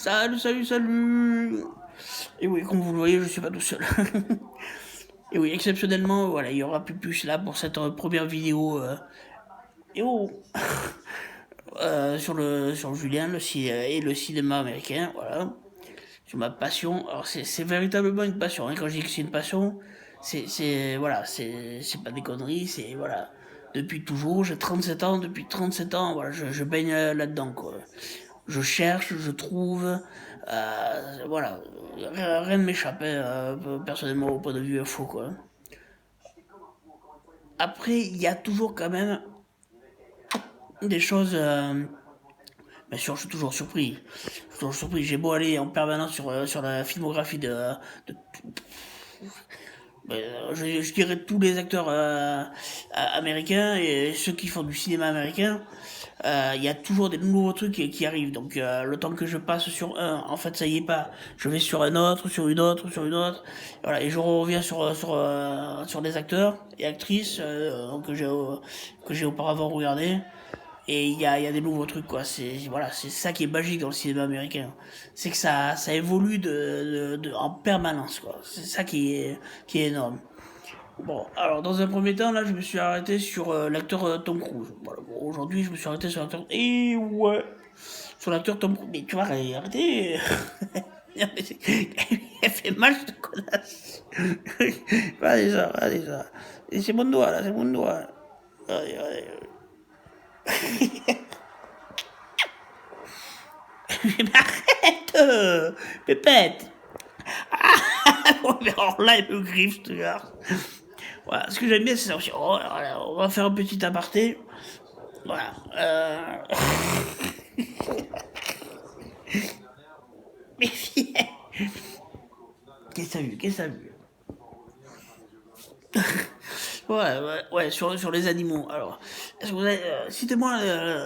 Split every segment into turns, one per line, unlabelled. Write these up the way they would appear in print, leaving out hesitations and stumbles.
Salut, salut, salut. Et oui, comme vous le voyez, je suis pas tout seul. Et oui, exceptionnellement, voilà, il y aura Pupus là pour cette première vidéo. Et oh, sur Julien et le cinéma américain, voilà, sur ma passion. Alors c'est véritablement une passion. Hein. Quand je dis que c'est une passion, voilà, c'est pas des conneries, c'est voilà. Depuis toujours, j'ai 37 ans, depuis 37 ans, voilà, je baigne là-dedans, quoi. Je cherche, je trouve, voilà, rien ne m'échappait, personnellement, au point de vue info, quoi. Après, il y a toujours quand même des choses, bien sûr, je suis toujours surpris. Je suis toujours surpris. J'ai beau aller en permanence sur la filmographie de je dirais tous les acteurs américains et ceux qui font du cinéma américain, il y a toujours des nouveaux trucs qui arrivent. Donc le temps que je passe sur un, en fait ça y est pas, je vais sur un autre, sur une autre, sur une autre, voilà, et je reviens sur des acteurs et actrices que j'ai auparavant regardé. Et il y a des nouveaux trucs, quoi. Voilà, c'est ça qui est magique dans le cinéma américain. C'est que ça évolue en permanence, quoi. C'est ça qui est énorme. Bon, alors dans un premier temps, là, je me suis arrêté sur l'acteur Tom Cruise. Voilà, bon, aujourd'hui, je me suis arrêté sur l'acteur. Et ouais, sur l'acteur Tom Cruise. Mais tu vois, arrêtez. Elle fait mal, cette connasse. Va déjà. Et c'est mon doigt, là, c'est mon doigt. Allez, allez. Mais arrête Pépette. Oh, mais alors là, il me griffe, ce gars. Voilà, ce que j'aime bien, c'est ça aussi. Oh, voilà, on va faire un petit aparté. Voilà. Mais viens. Qu'est-ce que t'as vu? Qu'est-ce que t'as vu? Ouais, sur les animaux. Alors, est-ce que vous avez, citez-moi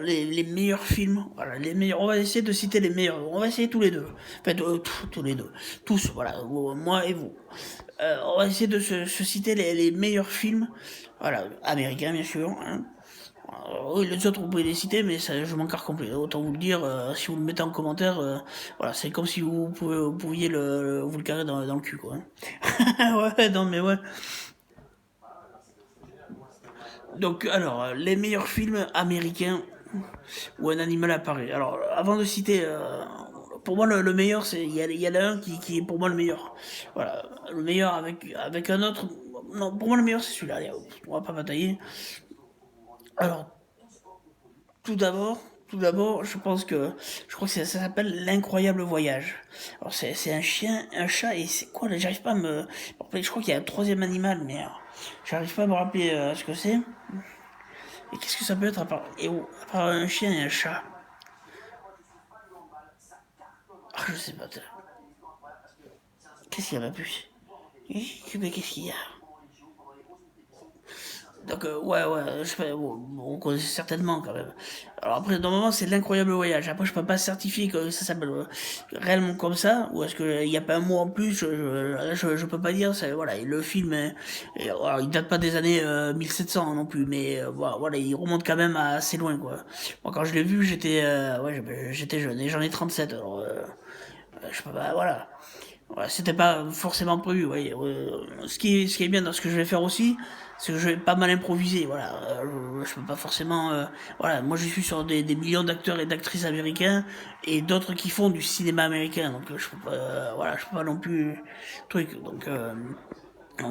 les meilleurs films. Voilà, les meilleurs. On va essayer de citer les meilleurs. On va essayer tous les deux. Enfin, tous les deux. Tous, voilà. Moi et vous. On va essayer de se citer les meilleurs films. Voilà, américains, bien sûr. Hein. Oui, les autres, vous pouvez les citer, mais ça, je m'en carre complet. Autant vous le dire, si vous le mettez en commentaire, voilà, c'est comme si vous pouviez vous le carrer dans le cul, quoi. Hein. Ouais, non, mais ouais. Donc, alors, les meilleurs films américains où un animal apparaît. Alors, avant de citer, pour moi, le meilleur, il y en a un qui est pour moi le meilleur. Voilà, le meilleur avec un autre. Non, pour moi, le meilleur, c'est celui-là. Allez, on va pas batailler. Alors, tout d'abord, je pense que, je crois que ça s'appelle l'incroyable voyage. Alors, c'est un chien, un chat, et c'est quoi là? J'arrive pas à me rappeler. Je crois qu'il y a un troisième animal, mais j'arrive pas à me rappeler ce que c'est. Et qu'est-ce que ça peut être à part un chien et un chat? Ah, je sais pas. Qu'est-ce qu'il y a, ma puce? Mais qu'est-ce qu'il y a? Donc, ouais, je sais pas, on connaît certainement quand même. Alors après, normalement, c'est l'incroyable voyage. Après, je peux pas certifier que ça s'appelle réellement comme ça, ou est-ce qu'il n'y a pas un mot en plus, je peux pas dire. Voilà, et le film, alors, il date pas des années 1700 non plus, mais voilà, il remonte quand même assez loin, quoi. Moi, quand je l'ai vu, j'étais jeune, et j'en ai 37, alors je peux pas, voilà. Ouais, c'était pas forcément prévu, ouais. Ce qui est bien dans ce que je vais faire aussi, c'est que je vais pas mal improviser, voilà. Je peux pas forcément, voilà. Moi, je suis sur des millions d'acteurs et d'actrices américains et d'autres qui font du cinéma américain, donc je peux pas, voilà, je peux pas non plus truc. Donc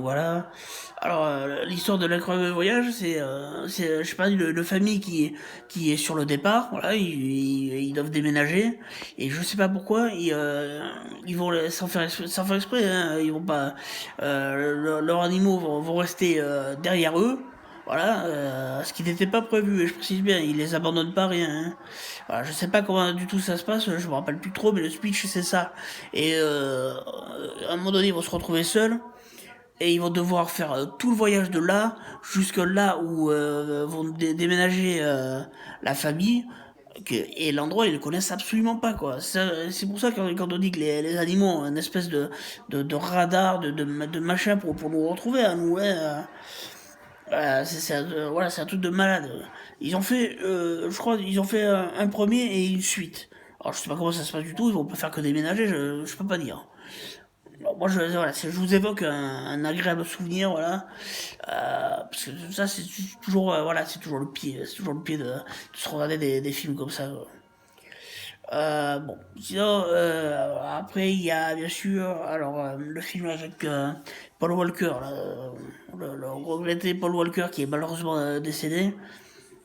voilà. Alors l'histoire de l'incroyable voyage, je sais pas, une famille qui est sur le départ. Voilà, ils doivent déménager et je sais pas pourquoi ils vont sans faire exprès. Hein, ils vont pas. Leurs animaux vont rester derrière eux. Voilà, ce qui n'était pas prévu, et je précise bien, ils les abandonnent pas rien. Hein. Voilà, je sais pas comment du tout ça se passe, je me rappelle plus trop, mais le speech c'est ça. Et à un moment donné, ils vont se retrouver seuls et ils vont devoir faire tout le voyage de là jusque là où vont déménager la famille et l'endroit ils le connaissent absolument pas quoi. C'est pour ça que quand on dit que les animaux ont une espèce de radar de machin pour nous retrouver à nous, hein, voilà, c'est un truc de malade. Ils ont fait je crois ils ont fait un premier et une suite. Alors je sais pas comment ça se passe du tout, ils vont pas faire que déménager, je peux pas dire. Alors, moi voilà, je vous évoque un agréable souvenir, voilà. Parce que ça c'est toujours voilà, c'est toujours le pied de se regarder des films comme ça, quoi. Bon, sinon, après, il y a bien sûr, alors, le film avec Paul Walker, là, le regretté Paul Walker qui est malheureusement décédé.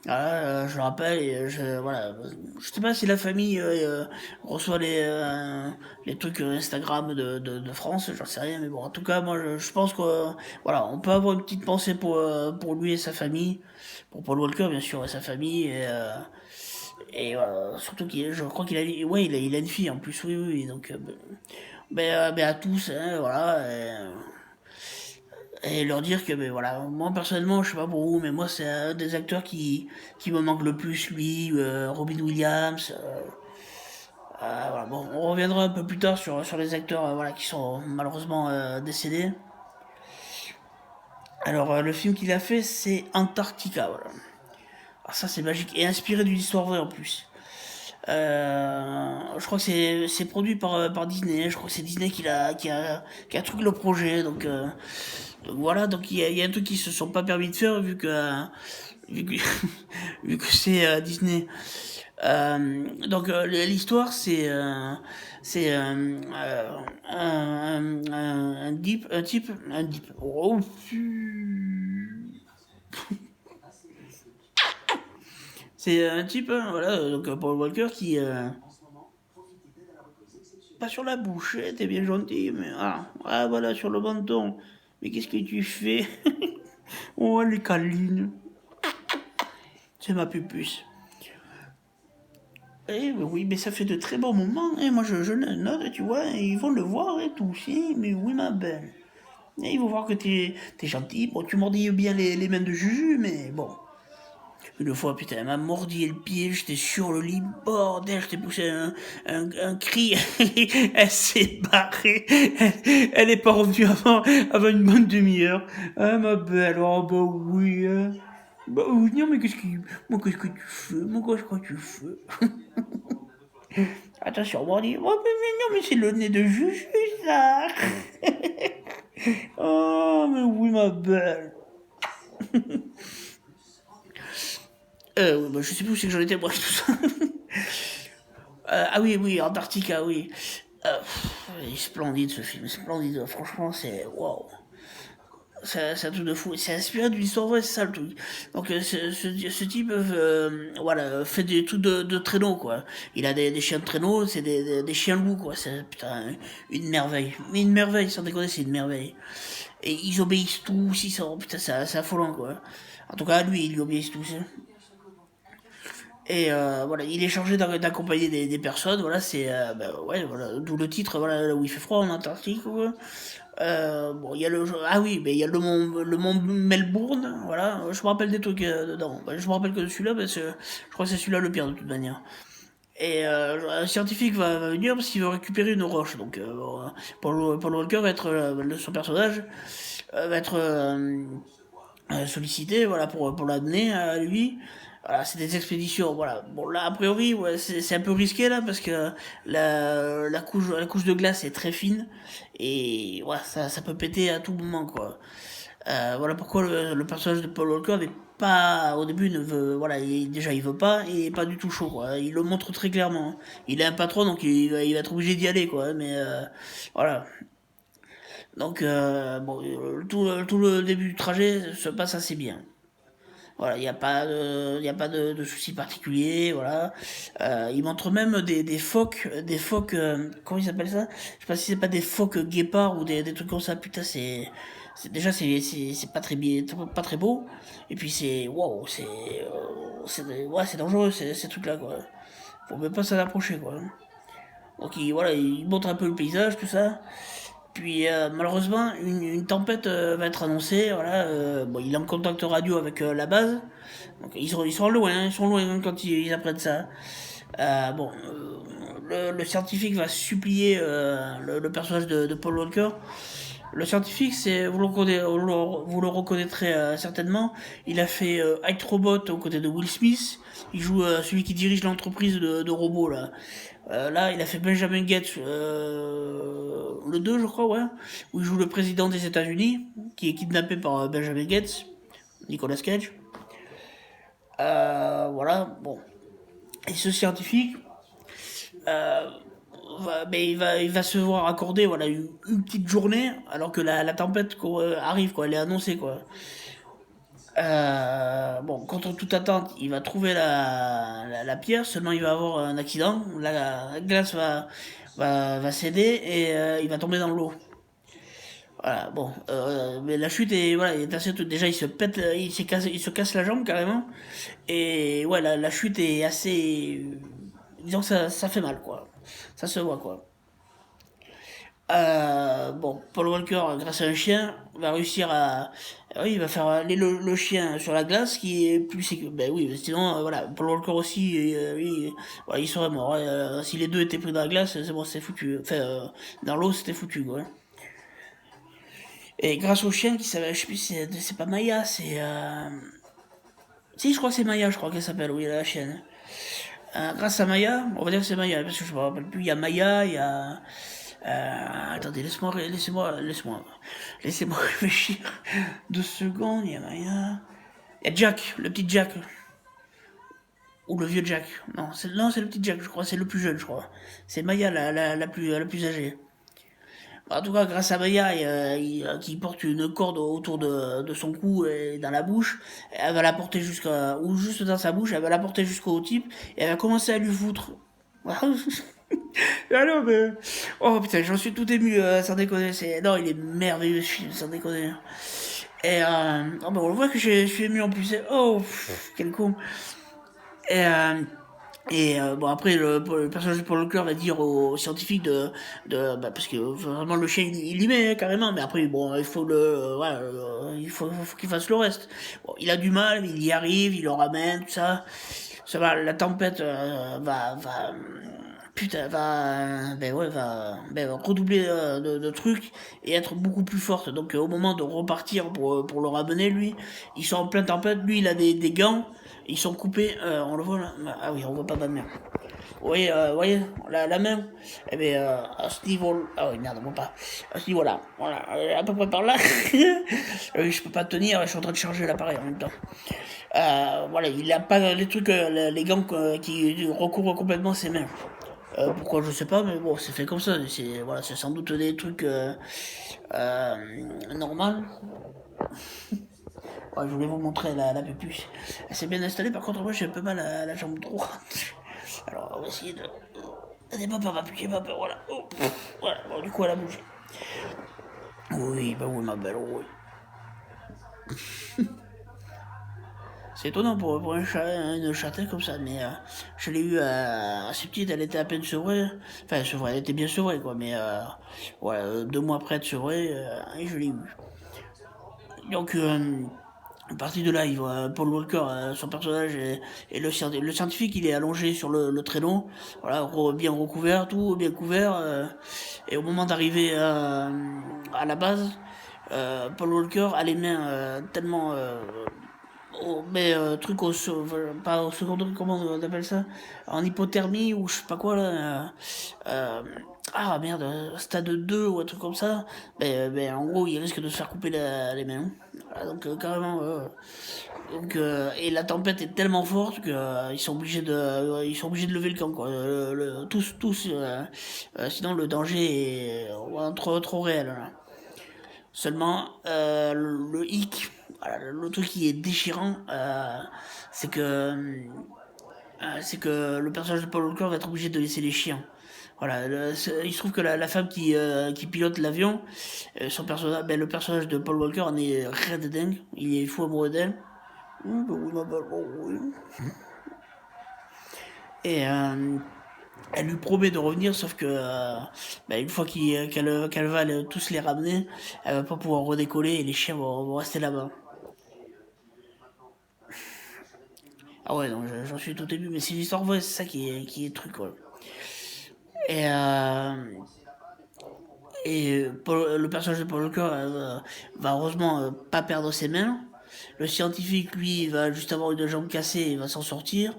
Voilà, je le rappelle, et voilà, je sais pas si la famille reçoit les trucs Instagram de France, j'en sais rien, mais bon, en tout cas, moi, je pense que, voilà, on peut avoir une petite pensée pour lui et sa famille, pour Paul Walker, bien sûr, et sa famille, et voilà, surtout je crois qu'il a, ouais, il a une fille en plus, oui, oui, oui, donc, ben, à tous, hein, voilà, et leur dire que, ben voilà, moi personnellement, je sais pas pour vous, mais moi c'est un des acteurs qui me manque le plus, lui, Robin Williams. Voilà, bon, on reviendra un peu plus tard sur les acteurs voilà, qui sont malheureusement décédés. Alors, le film qu'il a fait, c'est Antarctica, voilà. Alors ça, c'est magique, et inspiré d'une histoire vraie en plus. Je crois que c'est produit par Disney. Je crois que c'est Disney qui a truc le projet. Donc voilà. Donc il y a un truc qu'ils se sont pas permis de faire vu que vu que c'est Disney. Donc l'histoire c'est un deep. Oh, c'est un type hein, voilà donc Paul Walker qui pas sur la bouche, hein, t'es bien gentil, mais voilà, sur le menton. Mais qu'est-ce que tu fais? Oh, elle est câline. C'est ma pupuce. Oui, mais ça fait de très bons moments. Et moi, je le note, tu vois, et ils vont le voir et tout. Si, mais oui, ma belle. Et ils vont voir que t'es gentil. Bon, tu mordilles bien les mains de Juju, mais bon. Une fois, putain, elle m'a mordi le pied, j'étais sur le lit, bordel, je t'ai poussé un cri, elle s'est barrée, elle est pas revenue avant une bonne demi-heure. Ah, ma belle, oh bah oui, hein. Bah oui, non, mais qu'est-ce que tu fais, qu'est-ce que tu fais? Attention, on dit, oh, mais non, mais c'est le nez de Juju, ça. Oh, mais oui, ma belle. Ouais, bah, je sais plus où c'est que j'en étais, moi, tout ça. Ah oui, oui, Antarctica, oui. Il est splendide ce film, splendide. Franchement, c'est waouh. C'est un truc de fou. C'est inspiré d'une histoire vraie, c'est ça le truc. Donc, ce type, voilà, fait des trucs de traîneau, quoi. Il a des chiens de traîneau, c'est des chiens loups, quoi. C'est putain une merveille. Mais une merveille, sans déconner, c'est une merveille. Et ils obéissent tous, ils sont, putain, c'est affolant, quoi. En tout cas, lui, ils lui obéissent tous, hein. Et voilà, il est chargé d'accompagner des personnes. Voilà, c'est ouais, voilà, d'où le titre. Voilà, là où il fait froid en Antarctique. Quoi. Bon, il y a oui, mais il y a le mont Melbourne. Voilà, je me rappelle des trucs dedans. Bah, je me rappelle que de celui-là, parce que je crois que c'est celui-là le pire de toute manière. Et un scientifique va venir parce qu'il veut récupérer une roche. Donc, bon, Paul Walker va être son personnage va être sollicité voilà pour l'amener à lui. Voilà, c'est des expéditions, voilà. Bon là a priori ouais, c'est un peu risqué là parce que la couche de glace est très fine et voilà, ça peut péter à tout moment quoi. Voilà pourquoi le personnage de Paul Walker n'est pas au début ne veut voilà déjà il veut pas et pas du tout chaud quoi. Il le montre très clairement. Il est un patron donc il va être obligé d'y aller quoi. Mais voilà. Donc bon tout le début du trajet se passe assez bien. Voilà, il y a pas de soucis particuliers, voilà. Il montre même des phoques, comment ils appellent ça? Je sais pas si c'est pas des phoques guépards ou des trucs comme ça. Putain, déjà c'est pas très bien, pas très beau. Et puis c'est, waouh, ouais, c'est dangereux ces trucs-là quoi. Faut même pas s'en approcher quoi. Donc voilà, il montre un peu le paysage, tout ça. Puis malheureusement, une tempête va être annoncée. Voilà, bon, il est en contact radio avec la base. Donc ils sont loin, ils sont loin quand ils apprennent ça. Bon, le scientifique va supplier le personnage de Paul Walker. Le scientifique, c'est vous le reconnaîtrez certainement. Il a fait High Robot aux côtés de Will Smith. Il joue celui qui dirige l'entreprise de robots là. Là, il a fait Benjamin Gates, le 2 je crois, ouais, où il joue le président des États-Unis, qui est kidnappé par Benjamin Gates, Nicolas Cage. Voilà, bon. Et ce scientifique, euh, il va se voir accorder voilà, une petite journée, alors que la tempête quoi, arrive, quoi, elle est annoncée, quoi. Bon, contre toute attente, il va trouver la pierre, seulement il va avoir un accident, la glace va céder et il va tomber dans l'eau. Voilà, bon, mais la chute est, voilà, est assez, déjà il se pète, il se casse la jambe carrément, et ouais, la chute est assez, disons que ça fait mal quoi, ça se voit quoi. Bon, Paul Walker, grâce à un chien, va réussir à. Oui, il va faire aller le chien sur la glace qui est plus sécure. Ben oui, sinon, voilà, Paul Walker aussi, lui, voilà, il serait mort. Si les deux étaient pris dans la glace, c'est bon, c'est foutu. Enfin, dans l'eau, c'était foutu, quoi. Et grâce au chien qui s'appelle, je sais plus, c'est pas Maya, c'est. Si, je crois que c'est Maya, je crois qu'elle s'appelle, oui, la chienne. Grâce à Maya, on va dire que c'est Maya, parce que je me rappelle plus, il y a Maya, il y a. Attendez, laissez-moi réfléchir 2 secondes. Il y a Maya, il y a Jack, le petit Jack, ou le vieux Jack. Non, c'est le petit Jack, je crois, c'est le plus jeune, je crois. C'est Maya la plus âgée. En tout cas, grâce à Maya, qui porte une corde autour de son cou et dans la bouche, elle va la porter jusqu'à, ou juste dans sa bouche, elle va la porter jusqu'au type, et elle va commencer à lui foutre. Ah non, mais. Oh putain, j'en suis tout ému, sans déconner. Non, il est merveilleux ce film, sans déconner. Et oh, bah, on voit que je suis ému en plus. Oh, quel con. Et, bon, après, le personnage de Paul Walker va dire aux scientifiques bah, parce que vraiment le chien il y met carrément, mais après, bon, il faut voilà, faut qu'il fasse le reste. Bon, il a du mal, il y arrive, il le ramène, tout ça. Ça va, la tempête putain, va redoubler de trucs et être beaucoup plus forte. Donc, au moment de repartir pour le ramener, lui, ils sont en pleine tempête. Lui, il a des gants, ils sont coupés. On le voit là? Ah oui, on voit pas de merde. Oui, vous voyez, la main, eh bien, à ce niveau, ah oui, merde, on voit pas. À ce niveau-là, voilà, à peu près par là. Je peux pas tenir, je suis en train de charger l'appareil en même temps. Voilà, il a pas les trucs, les gants qui recouvrent complètement ses mains. Pourquoi je sais pas, mais bon, c'est fait comme ça. C'est voilà, c'est sans doute des trucs euh, normal. Ouais, je voulais vous montrer la pupuche. Elle s'est bien installée, par contre, moi j'ai un peu mal à la jambe droite. Alors, on va essayer de. N'ayez pas peur, ma puce, pas peur, voilà. Oh, voilà, bon, du coup, elle a bougé. Oui, bah oui, ma belle, oui. C'est étonnant pour un chat, une chatte comme ça, mais je l'ai eu assez petite, elle était à peine sevrée. Enfin, sevrée, elle était bien sevrée, quoi, mais ouais, 2 mois après de sevrée, et je l'ai eu. Donc, à partir de là, il voit Paul Walker, son personnage, et le scientifique, il est allongé sur le traîneau, voilà, bien recouvert, tout bien couvert, et au moment d'arriver à la base, Paul Walker a les mains tellement mais truc pas au second degré, comment on appelle ça? En hypothermie ou je sais pas quoi là. Ah merde, stade 2 ou un truc comme ça. Ben, en gros, il risque de se faire couper les mains. Voilà, donc carrément. Donc, et la tempête est tellement forte que ils sont obligés de lever le camp quoi. Tous. Sinon le danger est trop réel. Là. Seulement, le hic, voilà, le truc qui est déchirant, c'est que c'est que le personnage de Paul Walker va être obligé de laisser les chiens. Voilà, il se trouve que la femme qui pilote l'avion, le personnage de Paul Walker en est raide dingue, il est fou amoureux d'elle. Bah oui, ma belle, oh oui. Et elle lui promet de revenir, sauf que une fois qu'elle va tous les ramener, elle va pas pouvoir redécoller et les chiens vont rester là-bas. Ah ouais, non, j'en suis tout ému, mais c'est l'histoire vraie, c'est ça qui est truc, quoi. Et, le personnage de Paul Walker va heureusement pas perdre ses mains. Le scientifique, lui, va juste avoir une jambe cassée et va s'en sortir.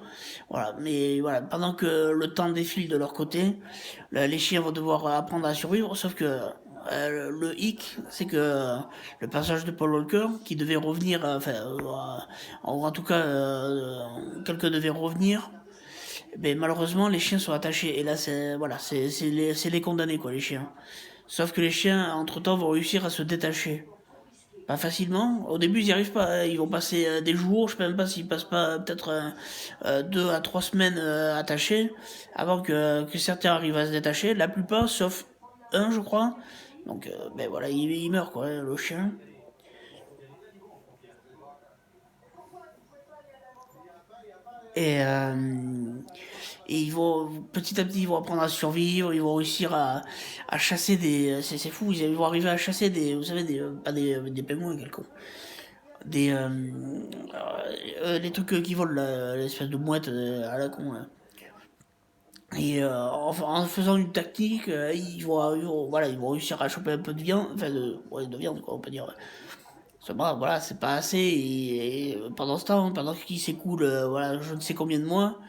Voilà, mais voilà, pendant que le temps défile de leur côté, les chiens vont devoir apprendre à survivre, sauf que le hic, c'est que le personnage de Paul Walker, qui devait revenir, en tout cas, quelqu'un devait revenir, mais malheureusement, les chiens sont attachés. Et là, c'est voilà, c'est les condamnés, quoi, les chiens. Sauf que les chiens, entre-temps, vont réussir à se détacher. Pas facilement. Au début, ils n'y arrivent pas, hein. Ils vont passer des jours, je sais même pas s'ils passent pas peut-être 2 à 3 semaines attachés avant que certains arrivent à se détacher. La plupart, sauf un, je crois. Donc, ben voilà, il meurt, quoi, hein, le chien. Et, ils vont, petit à petit, ils vont apprendre à survivre, ils vont réussir à chasser des. C'est fou, ils vont arriver à chasser des. Vous savez, pas des pingouins, quelconques. Des. Les trucs qui volent, là, l'espèce de mouette à la con, là. Et en faisant une tactique, voilà, ils vont réussir à choper un peu de viande, enfin ouais, de viande, quoi, on peut dire. Seulement, voilà, c'est pas assez. Et pendant ce temps, pendant qu'il s'écoule, voilà, je ne sais combien de mois,